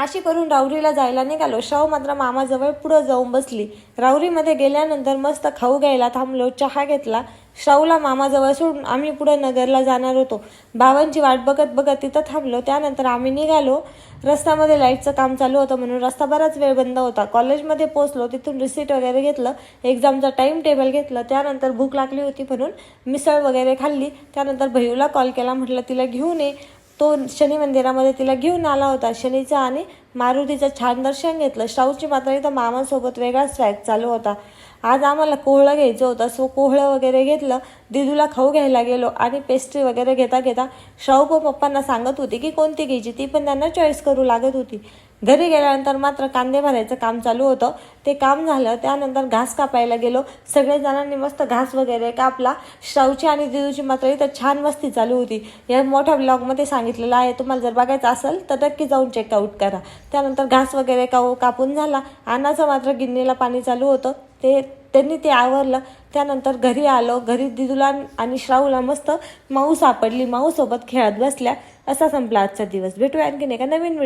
अशी करून राहुरीला जायला निघालो. श्राव मात्र मामाजवळ पुढं जाऊन बसली. राहुरीमध्ये गेल्यानंतर मस्त खाऊ घ्यायला थांबलो, चहा घेतला. श्रावला मामाजवळ सोडून आम्ही पुढं नगरला जाणार होतो. बाबांची वाट बघत बघत तिथं थांबलो. त्यानंतर आम्ही निघालो. रस्त्यामध्ये लाईटचं काम चालू होतं म्हणून रस्ता बराच वेळ बंद होता. कॉलेजमध्ये पोचलो. तिथून रिसिट वगैरे घेतलं, एक्झामचा टाईम टेबल घेतलं. त्यानंतर भूक लागली होती म्हणून मिसळ वगैरे खाल्ली. त्यानंतर भैयूला कॉल केला, म्हटलं तिला घेऊन ये. तो शनी मंदिरामध्ये तिला घेऊन आला होता. शनीचा आणि मारुतीचं छान दर्शन घेतलं. श्रावची मात्र इथं मामासोबत वेगळा स्वॅग चालू होता. आज आम्हाला कोहळं घ्यायचं होतं, सो कोहळं वगैरे घेतलं. दिदूला खाऊ घ्यायला गेलो आणि पेस्ट्री वगैरे घेता घेता श्राव पण पप्पांना सांगत होती की कोणती घ्यायची, ती पण त्यांना चॉईस करू लागत होती. घरी गेल्यानंतर मात्र कांदे भरायचं काम चालू होतं. ते काम झालं. त्यानंतर घास कापायला गेलो. सगळेजणांनी मस्त घास वगैरे कापला. श्रावची आणि दिदूची मात्र इथं छान मस्ती चालू होती. या मोठ्या ब्लॉगमध्ये सांगितलेलं आहे, तुम्हाला जर बघायचं असेल तर नक्की जाऊन चेकआउट करा. त्यानंतर घास वगैरे कापून झाला. अन्नाचं मात्र गिन्नीला पाणी चालू होतं. त्यांनी ते आवरलं. त्यानंतर घरी आलो. घरी दिदूला आणि श्रावला मस्त माऊ सापडली. माऊसोबत खेळत बसल्या. असा संपला आजचा दिवस. भेटूया आणखीन एका नवीन व्हिडिओ.